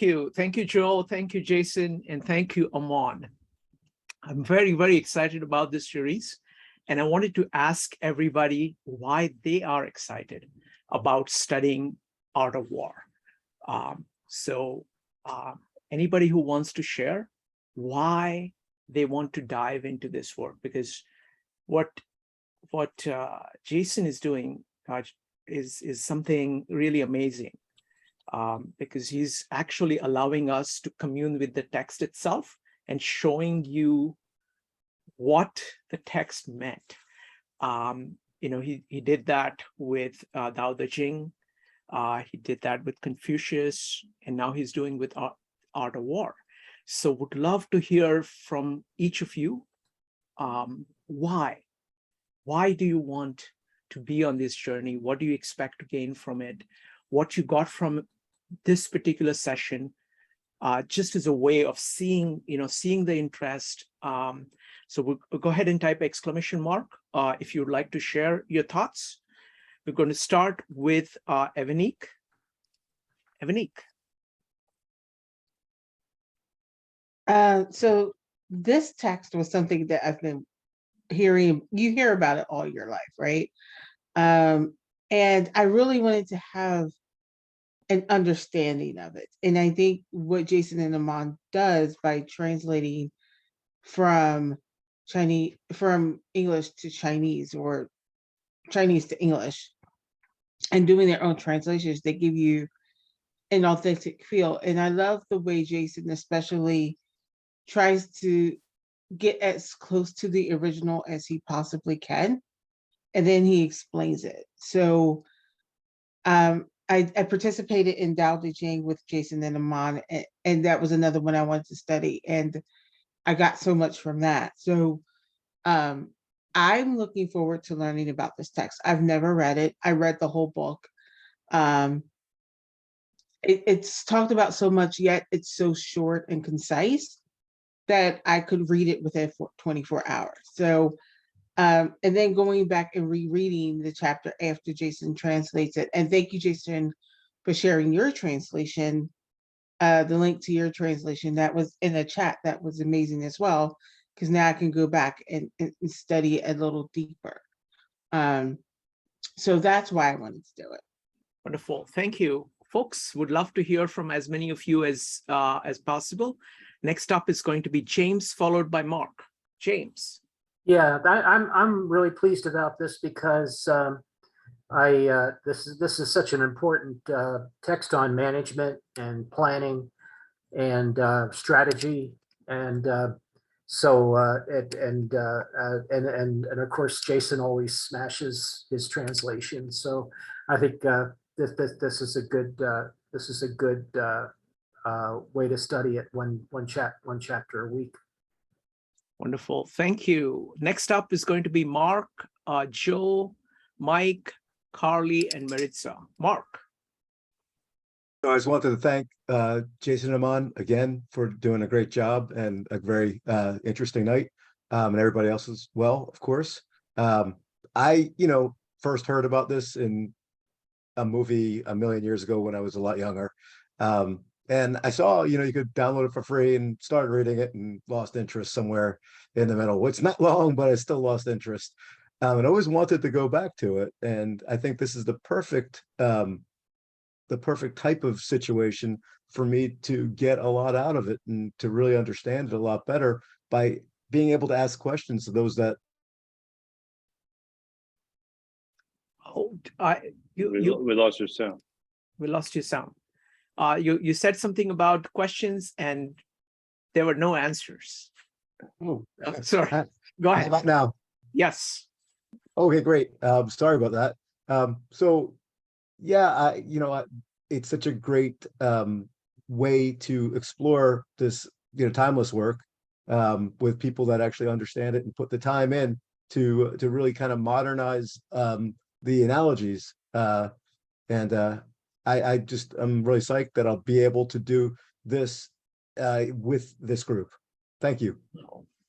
you. Thank you, Joe. Thank you, Jason. And thank you, Aman. I'm very, very excited about this series. And I wanted to ask everybody why they are excited about studying Art of War. Anybody who wants to share why they want to dive into this work, because what Jason is doing is something really amazing, because he's actually allowing us to commune with the text itself and showing you what the text meant. He did that with Tao Te Ching. He did that with Confucius, and now he's doing with Art of War. So would love to hear from each of you. Why do you want to be on this journey? What do you expect to gain from it? What you got from this particular session, just as a way of seeing the interest. So we'll go ahead and type exclamation mark if you'd like to share your thoughts. We're going to start with Evanique. Evanique. So this text was something that I've been hearing. You hear about it all your life, right? And I really wanted to have an understanding of it. And I think what Jason and Aman does by translating from English to Chinese, or Chinese to English, and doing their own translations, they give you an authentic feel. And I love the way Jason especially tries to get as close to the original as he possibly can, and then he explains it. So I participated in Tao Te Ching with Jason and Aman, and that was another one I wanted to study, and I got so much from that. So I'm looking forward to learning about this text. I've never read it. I read the whole book. It's talked about so much, yet it's so short and concise that I could read it within 24 hours. So, and then going back and rereading the chapter after Jason translates it. And thank you, Jason, for sharing your translation, the link to your translation that was in the chat. That was amazing as well, because now I can go back and study it a little deeper. So that's why I wanted to do it. Wonderful. Thank you. Folks, would love to hear from as many of you as possible. Next up is going to be James, followed by Mark. James. Yeah, I'm really pleased about this because this is such an important text on management and planning and strategy, and so and of course Jason always smashes his translation. So I think this is a good way to study it, one chapter a week. Wonderful. Thank you. Next up is going to be Mark, Joe, Mike, Carly, and Maritza. Mark. So I just wanted to thank Jason and Aman again for doing a great job and a very interesting night, and everybody else as well, of course. I first heard about this in a movie a million years ago when I was a lot younger. And I saw, you could download it for free, and started reading it and lost interest somewhere in the middle. It's not long, but I still lost interest. And I always wanted to go back to it. And I think this is the perfect type of situation for me to get a lot out of it and to really understand it a lot better by being able to ask questions to those that. Oh, we lost your sound. We lost your sound. You said something about questions and there were no answers. Oh, sorry. Go ahead. How about now? Yes. Okay, great. Sorry about that. So yeah, it's such a great way to explore this, timeless work with people that actually understand it and put the time in to really kind of modernize the analogies. I'm really psyched that I'll be able to do this with this group. Thank you.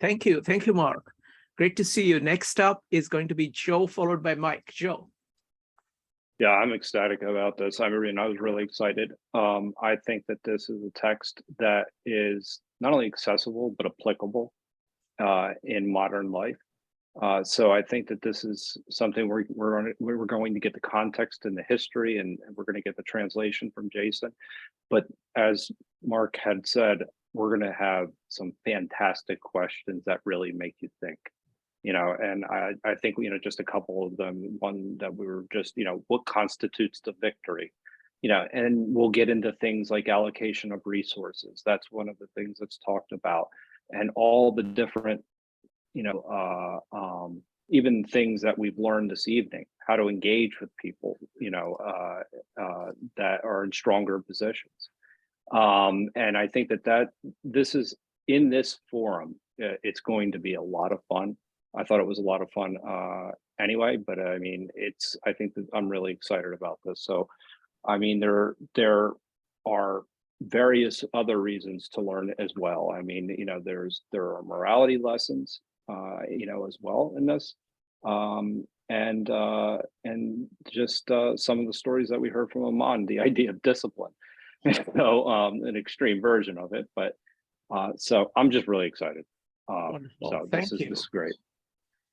Thank you. Thank you, Mark. Great to see you. Next up is going to be Joe, followed by Mike. Joe. Yeah, I'm ecstatic about this. I mean, I was really excited. I think that this is a text that is not only accessible but applicable in modern life. So I think that this is something we're going to get the context and the history, and we're going to get the translation from Jason. But as Mark had said, we're going to have some fantastic questions that really make you think. And I think, just a couple of them, one that we were just, what constitutes the victory, and we'll get into things like allocation of resources. That's one of the things that's talked about, and all the different, even things that we've learned this evening, how to engage with people, that are in stronger positions. And I think that this is in this forum, it's going to be a lot of fun. I thought it was a lot of fun anyway, but I mean, I think that I'm really excited about this. So, I mean, there are various other reasons to learn as well. I mean, there are morality lessons, as well in this, and just some of the stories that we heard from Aman, the idea of discipline, so an extreme version of it. But so I'm just really excited. Wonderful. So Thank this you. is great.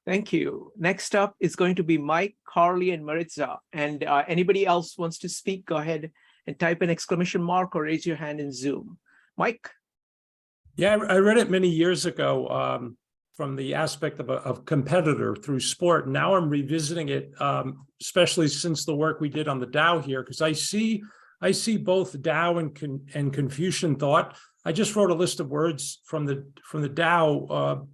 Thank you. Next up is going to be Mike, Carly, and Maritza. And anybody else wants to speak, go ahead and type an exclamation mark or raise your hand in Zoom. Mike? Yeah, I read it many years ago from the aspect of a competitor through sport. Now I'm revisiting it, especially since the work we did on the Tao here, because I see both Tao and Confucian thought. I just wrote a list of words from the Tao.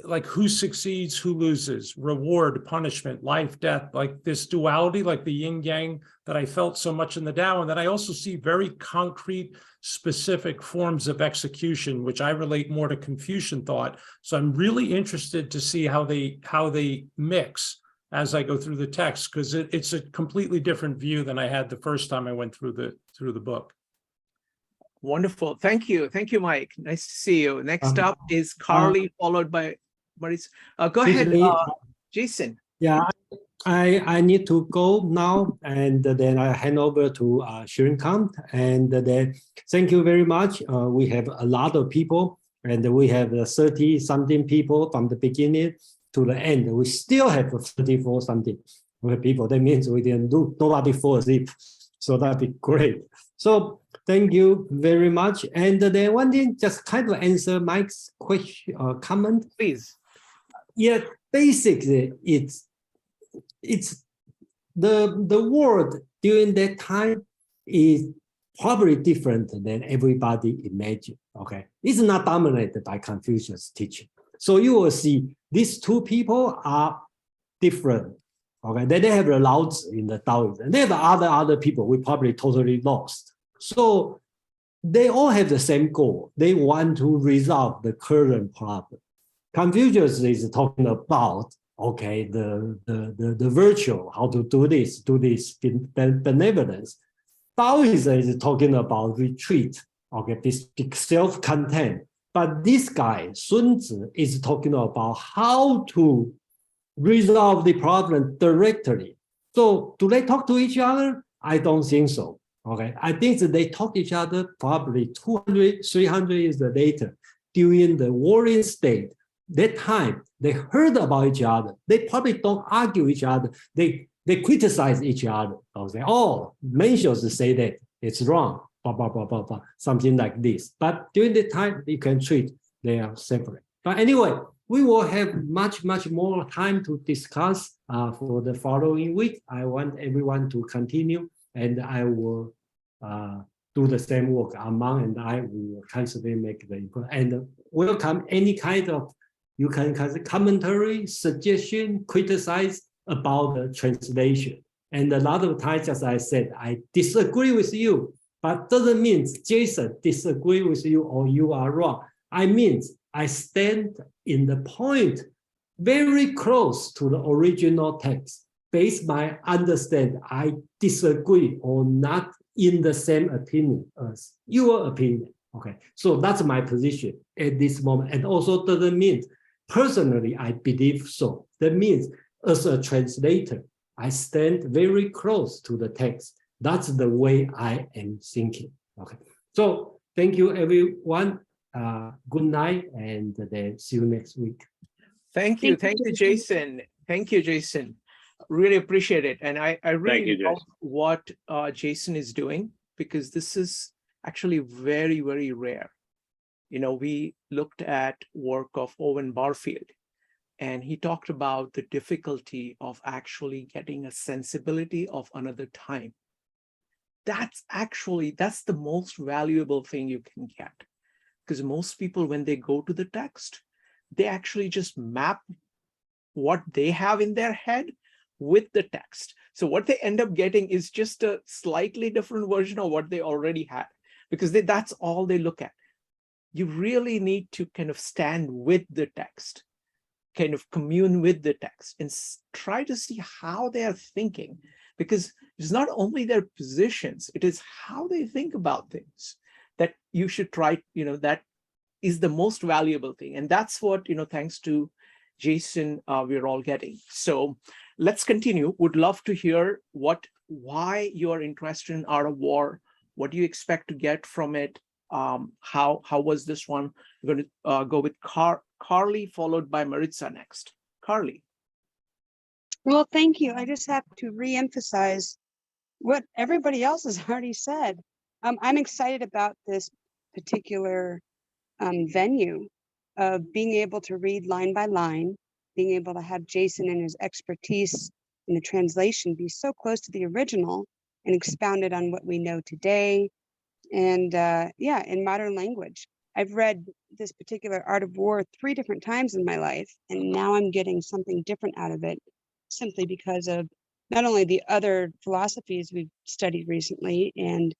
Like who succeeds, who loses, reward, punishment, life, death, like this duality, like the yin yang that I felt so much in the Tao. And then I also see very concrete, specific forms of execution, which I relate more to Confucian thought. So I'm really interested to see how they mix as I go through the text, because it's a completely different view than I had the first time I went through the book. Wonderful. Thank you. Thank you, Mike. Nice to see you. Next up is Carly, followed by Maurice. Go ahead, Jason. Yeah, I need to go now, and then I hand over to Sharon Khan. And then thank you very much. We have a lot of people, and we have 30-something people from the beginning to the end. We still have 34-something people. That means we didn't do, nobody fall asleep. So that'd be great. So thank you very much. And then one thing, just kind of answer Mike's question, comment. Please. Yeah, basically, it's the world during that time is probably different than everybody imagined. Okay, it's not dominated by Confucius' teaching. So you will see these two people are different. Okay, they have the Lao Tzu in the Taoism, and they have other people we probably totally lost. So they all have the same goal. They want to resolve the current problem. Confucius is talking about, okay, the virtue, how to do this benevolence. Taoism is talking about retreat, okay, this self-content. But this guy, Sun Tzu, is talking about how to resolve the problem directly. So do they talk to each other? I don't think so. Okay, I think that they talk to each other probably 200, 300 years later during the warring state. That time they heard about each other. They probably don't argue each other. They criticize each other. Say, oh, Mencius say that it's wrong, blah, blah, blah, blah, blah, something like this. But during the time you can treat, they are separate. But anyway, we will have much more time to discuss for the following week. I want everyone to continue, and I will do the same work. Among and I will constantly make the input and welcome any kind of, you can commentary, suggestion, criticize about the translation. And a lot of times, as I said, I disagree with you, but doesn't mean Jason disagree with you or you are wrong. I mean, I stand in the point very close to the original text. Based my understanding, I disagree or not in the same opinion as your opinion. Okay, so that's my position at this moment. And also doesn't mean personally I believe so. That means as a translator, I stand very close to the text. That's the way I am thinking. Okay. So thank you, everyone. Good night, and then see you next week. Thank you, Jason. Thank you, Jason. Really appreciate it. And I really you, love Jason. what Jason is doing, because this is actually very, very rare. You know, we looked at work of Owen Barfield, and he talked about the difficulty of actually getting a sensibility of another time. That's the most valuable thing you can get. Because most people, when they go to the text, they actually just map what they have in their head with the text. So what they end up getting is just a slightly different version of what they already had, because that's all they look at. You really need to kind of stand with the text, kind of commune with the text, and try to see how they are thinking, because it's not only their positions, it is how they think about things that you should try, that is the most valuable thing. And that's what, thanks to Jason, we're all getting. So let's continue. Would love to hear why you are interested in Art of War. What do you expect to get from it? How was this one? We're going to go with Carly, followed by Maritza next. Carly. Well, thank you. I just have to re-emphasize what everybody else has already said. I'm excited about this particular venue of being able to read line by line, being able to have Jason and his expertise in the translation be so close to the original and expounded on what we know today. And in modern language. I've read this particular Art of War 3 different times in my life, and now I'm getting something different out of it, simply because of not only the other philosophies we've studied recently and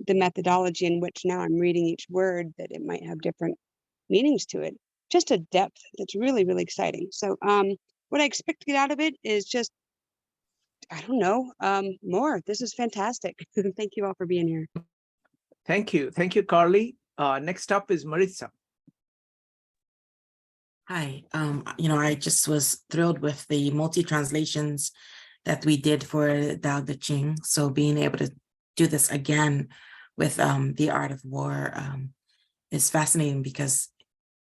the methodology in which now I'm reading each word, that it might have different meanings to it. Just a depth that's really, really exciting. So what I expect to get out of it is just, I don't know, more. This is fantastic. Thank you all for being here. Thank you. Thank you, Carly. Next up is Maritza. Hi, I just was thrilled with the multi-translations that we did for Dao De Ching. So being able to do this again with the Art of War is fascinating, because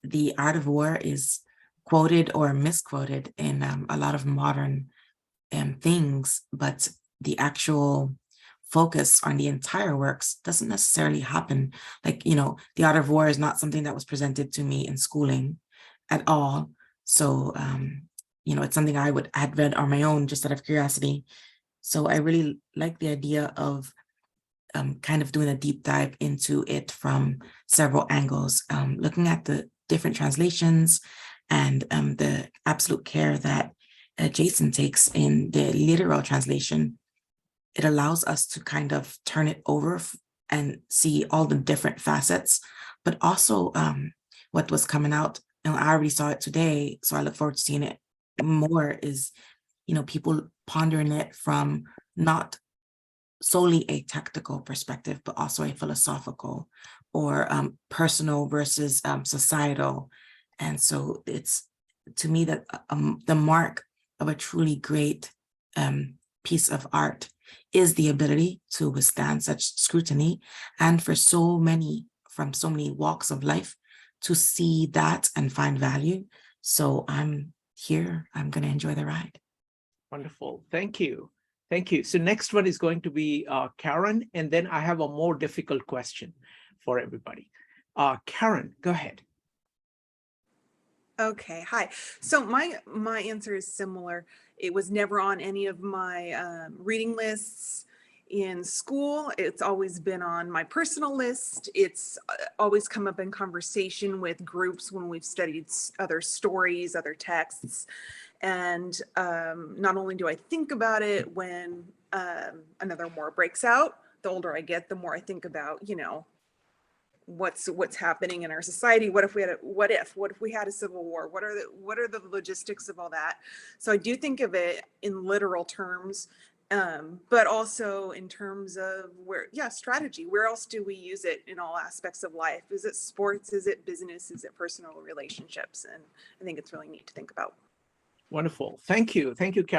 the Art of War is quoted or misquoted in a lot of modern things, but the actual focus on the entire works doesn't necessarily happen. Like, the Art of War is not something that was presented to me in schooling at all. So, it's something I had read on my own just out of curiosity. So I really like the idea of kind of doing a deep dive into it from several angles, looking at the different translations and the absolute care that Jason takes in the literal translation. It allows us to kind of turn it over and see all the different facets, but also what was coming out. And I already saw it today, so I look forward to seeing it more, is, people pondering it from not solely a tactical perspective, but also a philosophical or personal versus societal. And so it's, to me, that the mark of a truly great piece of art is the ability to withstand such scrutiny, and for so many from so many walks of life to see that and find value. So I'm here. I'm going to enjoy the ride. Wonderful. Thank you. Thank you. So next one is going to be Karen, and then I have a more difficult question for everybody. Karen, go ahead. Okay, hi. So my answer is similar. It was never on any of my reading lists in school. It's always been on my personal list. It's always come up in conversation with groups when we've studied other stories, other texts. And not only do I think about it when another war breaks out, the older I get, the more I think about, what's happening in our society. What if we had a civil war? What are the logistics of all that? So I do think of it in literal terms, but also in terms of strategy. Where else do we use it in all aspects of life? Is it sports? Is it business? Is it personal relationships? And I think it's really neat to think about. Wonderful. Thank you. Thank you, Karen.